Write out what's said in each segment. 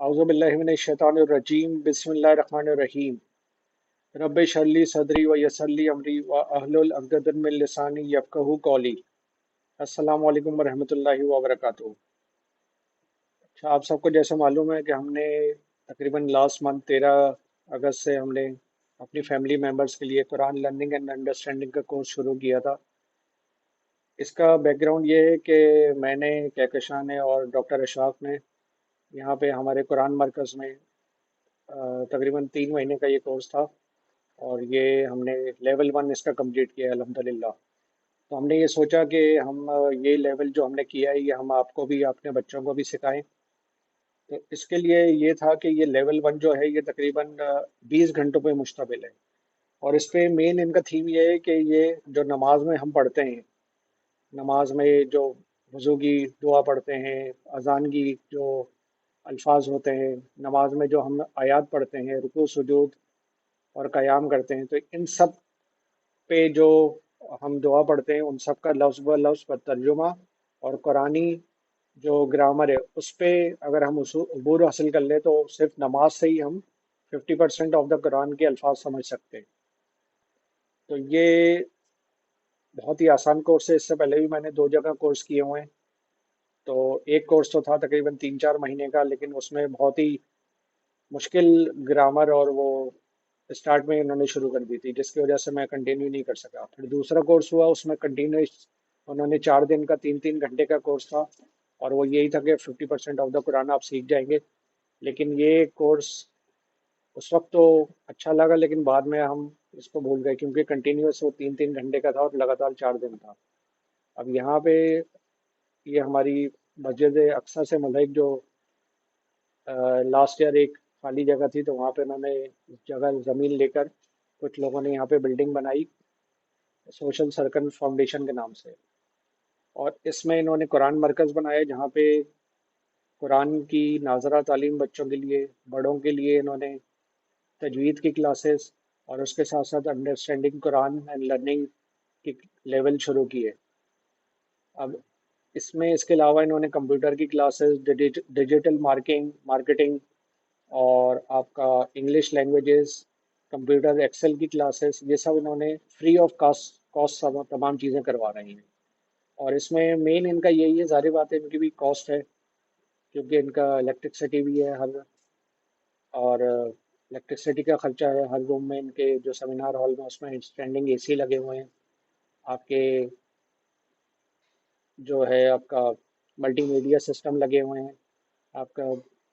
अऊज़ु बिल्लाहि मिनश शैतानिर रजीम बिस्मिल्लाहिर रहमानिर रहीम रब्बि इश्रह ली सदरी व यस्सिर ली अमरी व अहलुल उक़दतम मिन लिसानी यफ़क़हू क़ौली। अस्सलामु अलैकुम व रहमतुल्लाहि व बरकातुहू। अच्छा, आप सबको जैसे मालूम है कि हमने तकरीबन लास्ट मंथ 13 अगस्त से हमने अपनी फैमिली मेम्बर्स के लिए कुरान लर्निंग एंड अंडरस्टैंडिंग का कोर्स शुरू किया था। इसका बैकग्राउंड ये है कि मैंने, कहकशां ने और डॉक्टर अशफाक ने यहाँ पे हमारे कुरान मरकज़ में तकरीबन 3 महीने का ये कोर्स था और ये हमने लेवल 1 इसका कंप्लीट किया है अल्हम्दुलिल्लाह। तो हमने ये सोचा कि हम ये लेवल जो हमने किया है ये हम आपको भी, अपने बच्चों को भी सिखाएं। तो इसके लिए ये था कि ये लेवल 1 जो है ये तकरीबन 20 घंटों पे मुश्तमिल है। और इस पे मेन इनका थीम ये है कि ये जो नमाज में हम पढ़ते हैं, नमाज में जो वज़ू की दुआ पढ़ते हैं, अजान की जो अल्फाज होते हैं, नमाज में जो हम आयात पढ़ते हैं, रुकू सुजूद और क़याम करते हैं, तो इन सब पे जो हम दुआ पढ़ते हैं उन सब का लफ्ज़ ब लफ्ज़ पर तर्जुमा और कुरानी जो ग्रामर है उस पे अगर हम उस अबूर हासिल कर लें तो सिर्फ नमाज से ही हम 50% ऑफ द कुरान के अल्फाज समझ सकते हैं। तो ये बहुत ही आसान कोर्स है। इससे पहले भी मैंने 2 जगह कोर्स किए हुए हैं। तो एक कोर्स तो था तकरीबन 3-4 महीने का, लेकिन उसमें बहुत ही मुश्किल ग्रामर और वो स्टार्ट में उन्होंने शुरू कर दी थी, जिसकी वजह से मैं कंटिन्यू नहीं कर सका। फिर दूसरा कोर्स हुआ, उसमें कंटिन्यूस उन्होंने 4 दिन का 3-3 घंटे का कोर्स था और वो यही था कि 50% ऑफ द कुरान आप सीख जाएंगे। लेकिन ये कोर्स उस वक्त तो अच्छा लगा, लेकिन बाद में हम इसको भूल गए क्योंकि कंटिन्यूस वो 3-3 घंटे का था और लगातार 4 दिन था। अब यहाँ पे ये हमारी मस्जिद अक्सा से मुल्क जो लास्ट ईयर एक खाली जगह थी, तो वहाँ पे उन्होंने जगह ज़मीन लेकर कुछ लोगों ने यहाँ पे बिल्डिंग बनाई सोशल सर्कल फाउंडेशन के नाम से। और इसमें इन्होंने कुरान मरकज़ बनाया जहाँ पे कुरान की नाज़रा तालीम बच्चों के लिए, बड़ों के लिए इन्होंने तजवीद की क्लासेस और उसके साथ साथ अंडरस्टैंडिंग कुरान एंड लर्निंग की लेवल शुरू किए। अब इसमें इसके अलावा इन्होंने कंप्यूटर की क्लासेस, डिजिटल मार्केटिंग और आपका इंग्लिश लैंग्वेजेस, कंप्यूटर एक्सेल की क्लासेस, ये सब इन्होंने फ्री ऑफ कॉस्ट कॉस्ट सब तमाम चीज़ें करवा रही हैं। और इसमें मेन इनका यही है, ज़ाहिर बात है इनकी भी कॉस्ट है क्योंकि इनका इलेक्ट्रिसिटी भी है हर, और इलेक्ट्रिसिटी का खर्चा है। हर रूम में इनके जो सेमिनार हॉल में उसमें स्टैंडिंग एसी लगे हुए हैं। आपके जो है आपका मल्टीमीडिया सिस्टम लगे हुए हैं। आपका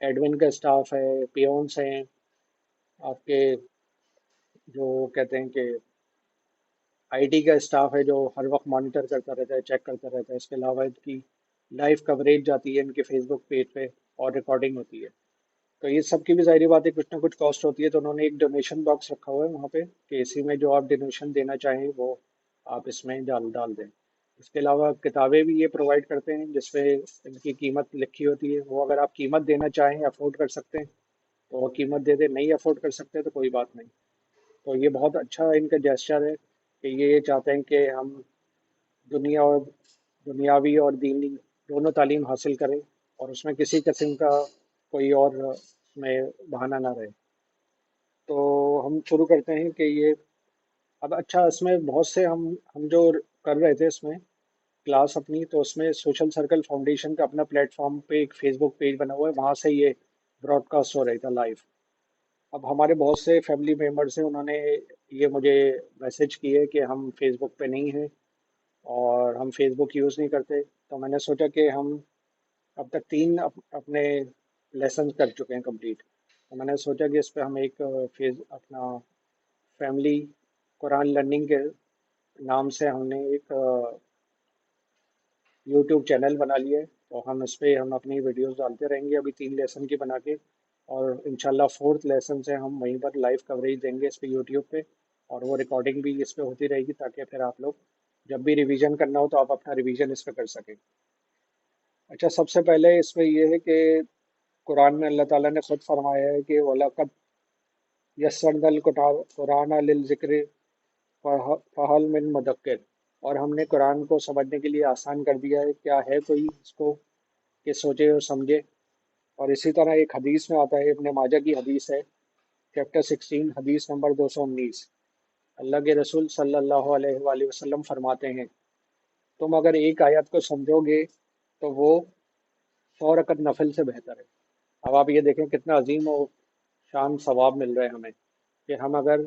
एडमिन का स्टाफ है, पियोन्स हैं, आपके जो कहते हैं कि आईटी का स्टाफ है जो हर वक्त मॉनिटर करता रहता है, चेक करता रहता है। इसके अलावा इनकी लाइव कवरेज जाती है इनके फेसबुक पेज पे और रिकॉर्डिंग होती है। तो ये सब की भी ज़ाहिर बात है कुछ ना कुछ कॉस्ट होती है। तो उन्होंने एक डोनेशन बॉक्स रखा हुआ है वहाँ पे कि इसी में जो आप डोनेशन देना चाहें वो आप इसमें डाल डाल दें। इसके अलावा किताबें भी ये प्रोवाइड करते हैं जिसपे इनकी कीमत लिखी होती है। वो अगर आप कीमत देना चाहें, अफोर्ड कर सकते हैं तो वो कीमत दे दें, नहीं अफोर्ड कर सकते तो कोई बात नहीं। तो ये बहुत अच्छा इनका जेस्चर है कि ये चाहते हैं कि हम दुनिया और दुनियावी और दीनी दोनों तालीम हासिल करें और उसमें किसी किस्म का कोई और उसमें बहाना ना रहे। तो हम शुरू करते हैं कि ये अब अच्छा इसमें बहुत से हम जो कर रहे थे इसमें क्लास अपनी, तो उसमें सोशल सर्कल फाउंडेशन का अपना प्लेटफॉर्म पे एक फेसबुक पेज बना हुआ है, वहाँ से ये ब्रॉडकास्ट हो रहा था लाइव। अब हमारे बहुत से फैमिली मेम्बर्स हैं, उन्होंने ये मुझे मैसेज किए कि हम फेसबुक पे नहीं हैं और हम फेसबुक यूज़ नहीं करते। तो मैंने सोचा कि हम अब तक 3 अपने लेसन कर चुके हैं कंप्लीट। तो मैंने सोचा कि इस पे हम एक फेस अपना फैमिली कुरान लर्निंग के नाम से हमने एक यूट्यूब चैनल बना लिया है। तो हम इस पे हम अपनी वीडियोस डालते रहेंगे, अभी 3 लेसन की बना के। और इंशाल्लाह फोर्थ लेसन से हम वहीं पर लाइव कवरेज देंगे इस पे यूट्यूब पे, और वो रिकॉर्डिंग भी इस पे होती रहेगी ताकि फिर आप लोग जब भी रिवीजन करना हो तो आप अपना रिवीजन इस पे कर सकें। अच्छा, सबसे पहले इसमें ये है कि कुरान में अल्लाह ताला ने खुद फरमाया है कि वलक़द यस्सरनल कुरान लिल ज़िक्र फ़हल मिन मुदक्किर, और हमने कुरान को समझने के लिए आसान कर दिया है, क्या है कोई इसको कि सोचे और समझे। اور اسی طرح ایک حدیث میں آتا ہے، ابن ماجہ کی حدیث ہے، چیپٹر 16 حدیث نمبر 219، اللہ کے رسول صلی اللہ علیہ وآلہ وسلم فرماتے ہیں، تم اگر ایک آیت کو سمجھو گے تو وہ 100 رکعت نفل سے بہتر ہے۔ اب آپ یہ دیکھیں کتنا عظیم و شان ثواب مل رہا ہے ہمیں، کہ ہم اگر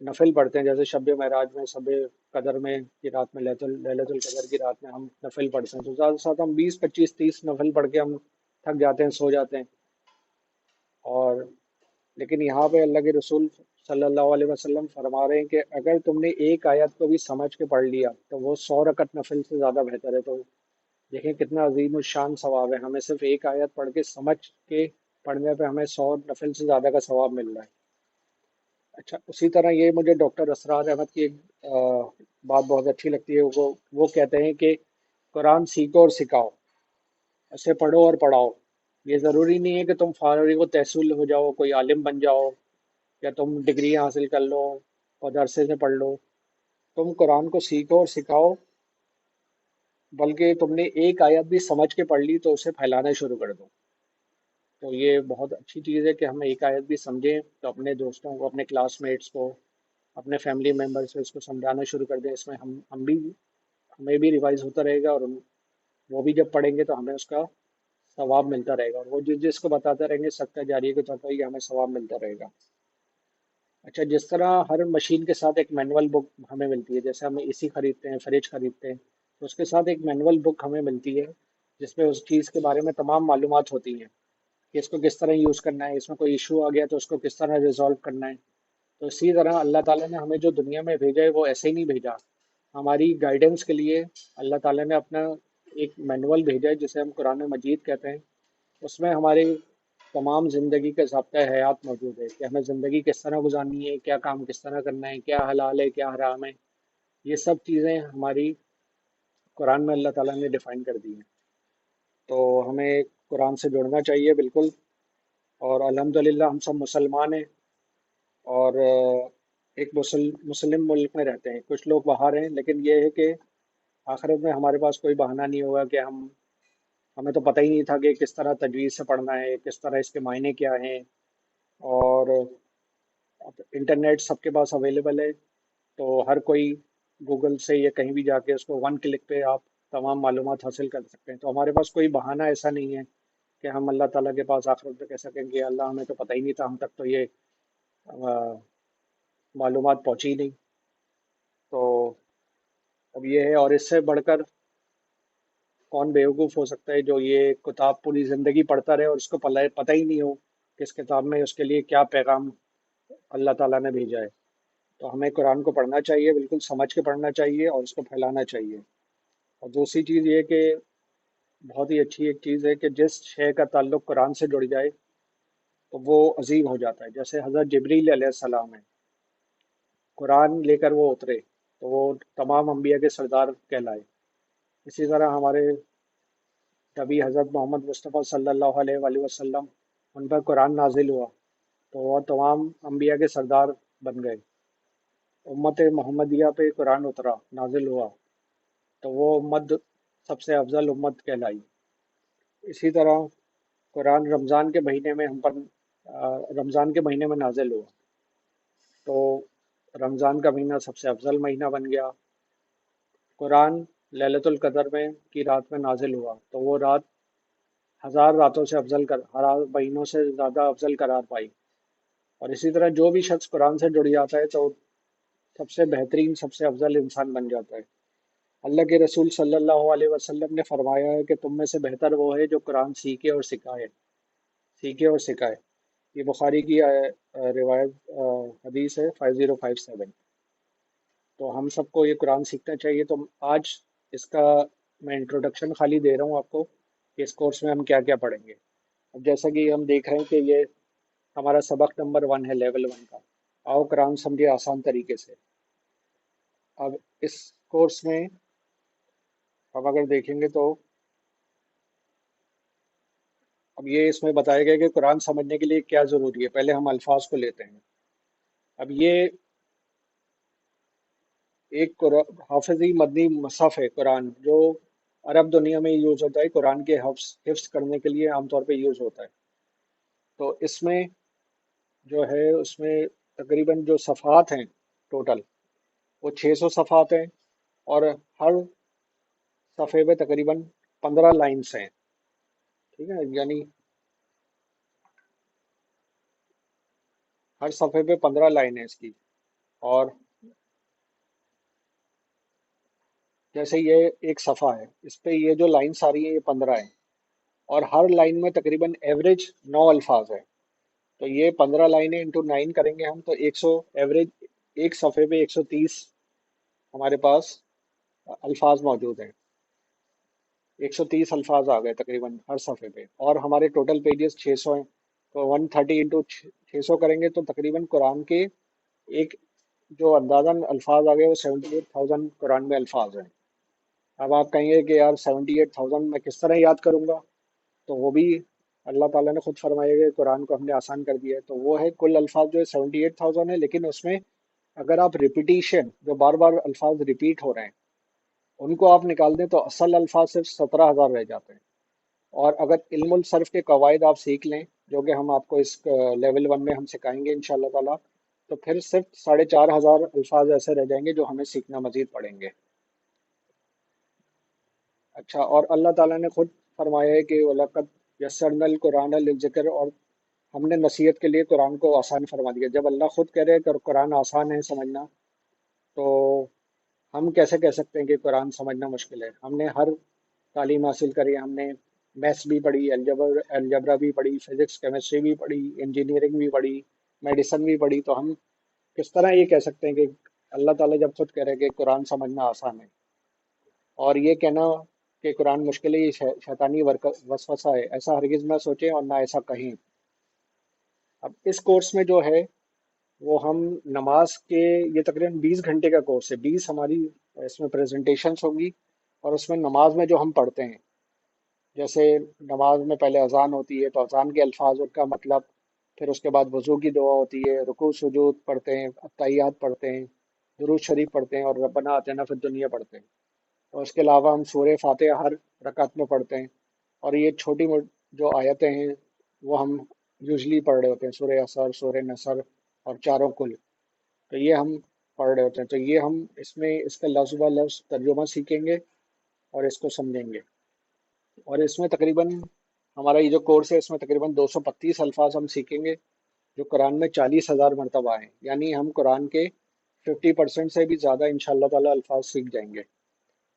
نفل پڑھتے ہیں، جیسے شب معراج میں، شب قدر میں کی رات میں، ليلۃ القدر کی رات میں ہم نفل پڑھتے ہیں، تو زیادہ سے زیادہ ہم 20 25 30 نفل پڑھ کے ہم تھک جاتے ہیں، سو جاتے ہیں۔ اور لیکن یہاں پہ اللہ کے رسول صلی اللہ علیہ وسلم فرما رہے ہیں کہ اگر تم نے ایک آیت کو بھی سمجھ کے پڑھ لیا تو وہ 100 رکعت نفل سے زیادہ بہتر ہے۔ تو دیکھیں کتنا عظیم الشان ثواب ہے، ہمیں صرف ایک آیت پڑھ کے سمجھ کے پڑھنے پہ ہمیں 100 نفل سے زیادہ کا ثواب مل رہا ہے۔ اچھا، اسی طرح یہ مجھے ڈاکٹر اسرار احمد کی ایک بات بہت اچھی لگتی ہے، وہ کہتے ہیں کہ قرآن سیکھو اور سکھاؤ، اسے پڑھو اور پڑھاؤ۔ یہ ضروری نہیں ہے کہ تم فارغ و تحصیل ہو جاؤ، کوئی عالم بن جاؤ، یا تم ڈگری حاصل کر لو اور درسے سے پڑھ لو۔ تم قرآن کو سیکھو اور سکھاؤ، بلکہ تم نے ایک آیت بھی سمجھ کے پڑھ لی تو اسے پھیلانا شروع کر دو۔ تو یہ بہت اچھی چیز ہے کہ ہم ایک آیت بھی سمجھیں تو اپنے دوستوں کو، اپنے کلاس میٹس کو، اپنے فیملی ممبرس کو اس کو سمجھانا شروع کر دیں۔ اس میں ہم بھی، ہمیں بھی ریوائز ہوتا رہے گا، اور وہ بھی جب پڑھیں گے تو ہمیں اس کا ثواب ملتا رہے گا، اور وہ جس جس کو بتاتے رہیں گے صدقہ جاریہ کے طور پر یہ ہمیں ثواب ملتا رہے گا۔ اچھا، جس طرح ہر مشین کے ساتھ ایک مینول بک ہمیں ملتی ہے، جیسے ہم اے سی خریدتے ہیں، فریج خریدتے ہیں، تو اس کے ساتھ ایک مینول بک ہمیں ملتی ہے جس میں اس چیز کے بارے میں تمام معلومات ہوتی ہیں، کہ اس کو کس طرح یوز کرنا ہے، اس میں کوئی ایشو آ گیا تو اس کو کس طرح ریزالو کرنا ہے۔ تو اسی طرح اللہ تعالیٰ نے ہمیں جو دنیا میں بھیجا ہے وہ ایسے ہی نہیں بھیجا، ہماری گائیڈنس کے لیے اللہ تعالیٰ نے اپنا ایک مینول بھیجا ہے جسے ہم قرآن مجید کہتے ہیں۔ اس میں ہماری تمام زندگی کا ضابطۂ حیات موجود ہے، کہ ہمیں زندگی کس طرح گزارنی ہے، کیا کام کس طرح کرنا ہے، کیا حلال ہے کیا حرام ہے، یہ سب چیزیں ہماری قرآن میں اللہ تعالیٰ نے ڈیفائن کر دی ہیں۔ تو ہمیں قرآن سے جڑنا چاہیے بالکل، اور الحمدللہ ہم سب مسلمان ہیں، اور ایک مسلم ملک میں رہتے ہیں، کچھ لوگ باہر ہیں، لیکن یہ ہے کہ آخرت میں ہمارے پاس کوئی بہانہ نہیں ہوگا کہ ہمیں تو پتہ ہی نہیں تھا کہ کس طرح تجوید سے پڑھنا ہے، کس طرح اس کے معنی کیا ہیں، اور اب انٹرنیٹ سب کے پاس اویلیبل ہے، تو ہر کوئی گوگل سے یا کہیں بھی جا کے اس کو 1 کلک پہ آپ تمام معلومات حاصل کر سکتے ہیں۔ تو ہمارے پاس کوئی بہانہ ایسا نہیں ہے کہ ہم اللہ تعالیٰ کے پاس آخرت میں کہہ سکیں کہ اللہ ہمیں تو پتہ ہی نہیں تھا، ہم تک تو یہ معلومات پہنچی نہیں۔ تو اب یہ ہے، اور اس سے بڑھ کر کون بیوقوف ہو سکتا ہے جو یہ کتاب پوری زندگی پڑھتا رہے اور اس کو پتہ ہی نہیں ہو کہ اس کتاب میں اس کے لیے کیا پیغام اللہ تعالیٰ نے بھیجا ہے۔ تو ہمیں قرآن کو پڑھنا چاہیے، بالکل سمجھ کے پڑھنا چاہیے، اور اس کو پھیلانا چاہیے۔ اور دوسری چیز یہ کہ بہت ہی اچھی ایک چیز ہے کہ جس شے کا تعلق قرآن سے جڑ جائے تو وہ عظیم ہو جاتا ہے۔ جیسے حضرت جبریل علیہ السلام ہے، قرآن لے کر وہ اترے تو وہ تمام انبیاء کے سردار کہلائے۔ اسی طرح ہمارے نبی حضرت محمد مصطفیٰ صلی اللہ علیہ وآلہ وسلم، ان پر قرآن نازل ہوا تو وہ تمام انبیاء کے سردار بن گئے۔ امت محمدیہ پہ قرآن اترا، نازل ہوا، تو وہ امت سب سے افضل امت کہلائی۔ اسی طرح قرآن رمضان کے مہینے میں ہم پر رمضان کے مہینے میں نازل ہوا، تو رمضان کا مہینہ سب سے افضل مہینہ بن گیا۔ قرآن ليلۃ القدر میں کی رات میں نازل ہوا تو وہ رات 1000 راتوں سے افضل ہر مہینوں سے زیادہ افضل قرار پائی۔ اور اسی طرح جو بھی شخص قرآن سے جڑ جاتا ہے تو سب سے بہترین، سب سے افضل انسان بن جاتا ہے۔ اللہ کے رسول صلی اللہ علیہ وسلم نے فرمایا ہے کہ تم میں سے بہتر وہ ہے جو قرآن سیکھے اور سکھائے، سیکھے اور سکھائے۔ یہ بخاری کی روایت حدیث ہے 5057۔ تو ہم سب کو یہ قرآن سیکھنا چاہیے۔ تو آج اس کا میں انٹروڈکشن خالی دے رہا ہوں آپ کو کہ اس کورس میں ہم کیا کیا پڑھیں گے۔ اب جیسا کہ ہم دیکھ رہے ہیں کہ یہ ہمارا سبق نمبر 1 ہے، لیول 1 کا، آؤ قرآن سمجھے آسان طریقے سے۔ اب اس کورس میں ہم اگر دیکھیں گے تو اب یہ اس میں بتایا گیا کہ قرآن سمجھنے کے لیے کیا ضروری ہے۔ پہلے ہم الفاظ کو لیتے ہیں۔ اب یہ ایک حافظی مدنی مصحف ہے قرآن، جو अरब दुनिया में यूज़ होता है, कुरान के हिफ्स करने के लिए आमतौर पे यूज़ होता है। तो इसमें जो है उसमें तकरीबन जो सफ़हात हैं टोटल, वो 600 सफ़हात हैं, और हर सफ़े पे तकरीबन 15 लाइन्स हैं। ठीक है, यानी हर सफ़े पे 15 लाइन है इसकी। और जैसे ये एक सफ़ा है, इस पे ये जो लाइन्स आ रही है ये 15 है, और हर लाइन में तकरीबन एवरेज 9 अल्फाज है। तो ये 15 लाइनें इंटू 9 करेंगे हम तो 100 एवरेज, एक सफ़े पे 130 हमारे पास अल्फाज मौजूद हैं। 130 अल्फाज आ गए तकरीबन हर सफ़े पे, और हमारे टोटल पेजेस 600 हैं। तो 130 इंटू 600 करेंगे तो तकरीबन कुरान के एक जो अंदाज़न अल्फाज आ गए वो 78,000 कुरान में अल्फाज हैं। अब आप कहेंगे कि यार 78,000 मैं किस तरह याद करूंगा, तो वो भी अल्लाह ताला ने खुद फरमाया कि कुरान को हमने आसान कर दिया है। तो वो है कुल अल्फाज जो है 78,000 है, लेकिन उसमें अगर आप रिपीटिशन जो बार बार अल्फाज रिपीट हो रहे हैं उनको आप निकाल दें तो असल अल्फाज सिर्फ 17,000 रह जाते हैं। और अगर इल्मुल सर्फ के कवायद आप सीख लें, जो कि हम आपको इस लेवल 1 में हम सिखाएंगे इंशाल्लाह ताला, तो फिर सिर्फ 4,500 अल्फाज ऐसे रह जाएंगे जो हमें सीखना मजीद पड़ेंगे। अच्छा, और अल्लाह ताला ने खुद फरमाया है कि वलक़द यस्सरनल कुरान लिज़िक्र, और हमने नसीहत के लिए कुरान को आसान फरमा दिया। जब अल्लाह खुद कह रहे हैं कि कुरान आसान है समझना, तो हम कैसे कह सकते हैं कि कुरान समझना मुश्किल है? हमने हर तालीम हासिल करी, हमने मैथ्स भी पढ़ी, अलजबरा भी पढ़ी, फिजिक्स केमिस्ट्री भी पढ़ी, इंजीनियरिंग भी पढ़ी, मेडिसिन भी पढ़ी। तो हम किस तरह ये कह सकते हैं कि अल्लाह ताला जब खुद कह रहे हैं कि कुरान समझना आसान है, और ये कहना कि कुरान मुश्किल है, ये शैतानी वसवसा है, ऐसा हरगिज ना सोचें और ना ऐसा कहें। अब इस कोर्स में जो है वो हम नमाज के, ये तकरीबन 20 घंटे का कोर्स है। 20 हमारी इसमें प्रेजेंटेशंस होंगी, और उसमें नमाज में जो हम पढ़ते हैं, जैसे नमाज में पहले अजान होती है तो अजान के अल्फाज, उनका मतलब, फिर उसके बाद वजू की दुआ होती है, रुकू सुजूद पढ़ते हैं, अत्तहियात पढ़ते हैं, दुरूद शरीफ पढ़ते हैं, और रब्बना आतिना फिद दुनिया पढ़ते हैं। और उसके अलावा हम सूरह फातिहा हर रकात में पढ़ते हैं। और ये छोटी जो आयतें हैं वो हम यूजली पढ़ रहे होते हैं, सूरह असर, सूरह नसर, और चारों कुल। तो ये हम पढ़ रहे होते हैं। तो ये हम इसमें इसका लफ्ज़ ब लफ्ज़ तर्जुमा सीखेंगे और इसको समझेंगे। और इसमें तकरीबन हमारा ये जो कोर्स है इसमें तकरीबन 235 अल्फाज हम सीखेंगे, जो कुरान में 40,000 मरतबा हैं। यानी हम कुरान के 50% से भी ज़्यादा इंशाअल्लाह ताला अल्फाज सीख जाएंगे।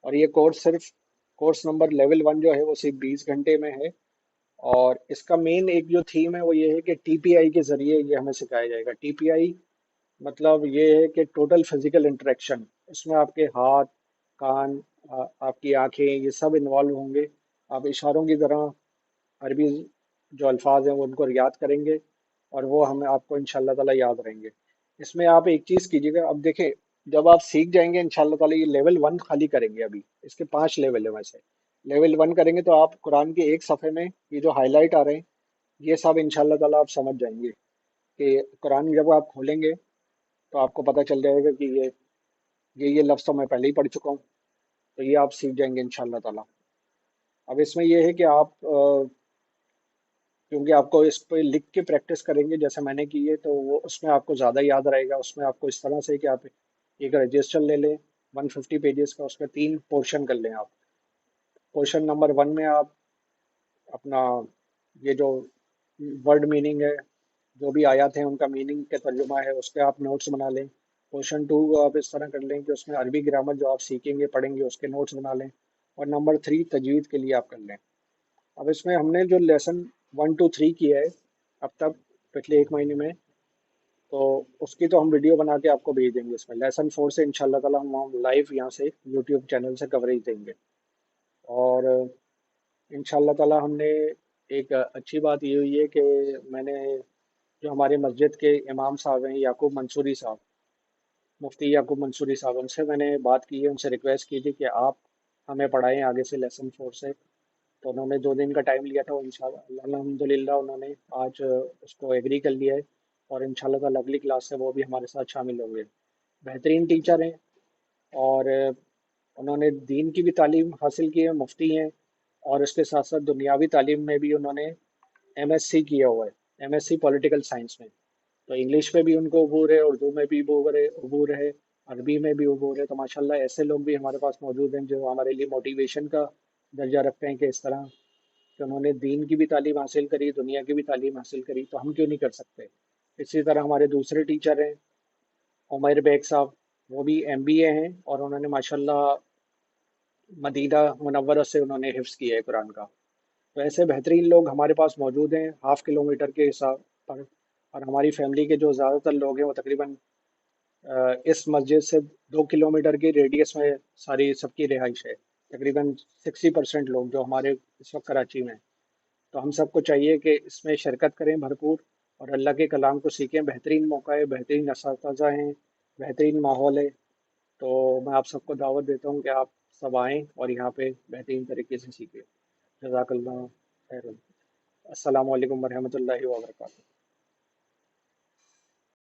और ये कोर्स नंबर लेवल 1 जो है वो सिर्फ 20 घंटे में है। और इसका मेन एक जो थीम है वो ये है कि टीपीआई के ज़रिए ये हमें सिखाया जाएगा। टीपीआई मतलब ये है कि टोटल फिजिकल इंटरेक्शन, इसमें आपके हाथ, कान, आपकी आंखें, ये सब इन्वॉल्व होंगे। आप इशारों की तरह अरबी जो अल्फाज हैं वो उनको याद करेंगे, और वो हमें आपको इंशाल्लाह ताला याद रहेंगे। इसमें आप एक चीज़ कीजिएगा, अब देखें, जब आप सीख जाएंगे इंशाल्लाह ताला, ये लेवल 1 खाली करेंगे अभी, इसके 5 लेवल है वैसे। लेवल 1 करेंगे तो आप कुरान के एक सफ़े में ये जो हाईलाइट आ रहे हैं ये सब इंशाल्लाह ताला आप समझ जाएंगे, कि कुरान जब आप खोलेंगे तो आपको पता चल जाएगा कि ये लफ्ज़ तो मैं पहले ही पढ़ चुका हूँ। तो ये आप सीख जाएंगे इंशाल्लाह ताला। अब इसमें ये है कि आप क्योंकि आपको इस पे लिख के प्रैक्टिस करेंगे जैसे मैंने की है, तो वो उसमें आपको ज़्यादा याद रहेगा। उसमें आपको इस तरह से कि आप एक रजिस्टर ले लें 150 पेजेस का, उसमें 3 पोर्शन कर लें आप। पोर्शन नंबर 1 में आप अपना ये जो वर्ड मीनिंग है, जो भी आयत हैं उनका मीनिंग के तर्जुमा है, उस पर आप नोट्स बना लें। क्वेश्चन 2 को आप इस तरह कर लें कि उसमें अरबी ग्रामर जो आप सीखेंगे पढ़ेंगे उसके नोट्स बना लें। और नंबर 3 तजवीद के लिए आप कर लें। अब इसमें हमने जो लेसन 1 2 3 किया है अब तक पिछले एक महीने में, तो उसकी तो हम वीडियो बना के आपको भेज देंगे। इसमें लेसन 4 से इंशाल्लाह ताला हम लाइव यहाँ से यूट्यूब चैनल से कवरेज देंगे। और इंशाल्लाह ताला हमने एक अच्छी बात ये हुई है कि मैंने जो हमारे मस्जिद के इमाम साहब हैं याकूब मंसूरी साहब, मुफ्ती याकूब मंसूरी साहब, उनसे मैंने बात की है, उनसे रिक्वेस्ट की थी कि आप हमें पढ़ाएं आगे से लेसन 4 से। तो उन्होंने 2 दिन का टाइम लिया था, इंशाल्लाह अल्हम्दुलिल्लाह उन्होंने आज उसको एग्री कर लिया है। और इंशाल्लाह ताला अगली क्लास से वो भी हमारे साथ शामिल होंगे। बेहतरीन टीचर हैं, और उन्होंने दीन की भी तालीम हासिल की है, मुफ्ती हैं, और इसके साथ साथ दुनियावी तालीम में भी उन्होंने एमएससी किया हुआ है, एमएससी पॉलिटिकल साइंस में। तो इंग्लिश में भी उनको अबूर है, उर्दू में भी अबूर है, अरबी में भी अबूर है। तो माशाल्लाह ऐसे लोग भी हमारे पास मौजूद हैं जो हमारे लिए मोटिवेशन का दर्जा रखते हैं कि इस तरह कि उन्होंने दीन की भी तालीम हासिल करी, दुनिया की भी तालीम हासिल करी, तो हम क्यों नहीं कर सकते। इसी तरह हमारे दूसरे टीचर हैं उमैर बेग साहब, वो भी एमबीए हैं, और उन्होंने माशाल्लाह मदीना मुनव्वरा से उन्होंने हिफ्स किया है कुरान का। तो ऐसे बेहतरीन लोग हमारे पास मौजूद हैं हाफ किलोमीटर के हिसाब पर। और हमारी फैमिली के जो ज़्यादातर लोग हैं वो तकरीबन इस मस्जिद से 2 किलोमीटर की रेडियस में सारी सबकी रिहाइश है। तकरीबन 60% लोग जो हमारे इस वक्त कराची में हैं। तो हम सबको चाहिए कि इसमें शिरकत करें भरपूर, और अल्लाह के कलाम को सीखें। बेहतरीन मौका है, बेहतरीन असातिज़ा हैं, बेहतरीन माहौल है। तो मैं आप सबको दावत देता हूँ कि आप सब आएँ और यहाँ पे बेहतरीन तरीके से सीखें। जज़ाकल्लाह खैरन। अस्सलामु अलैकुम वरहमतुल्लाहि व बरकातुहू।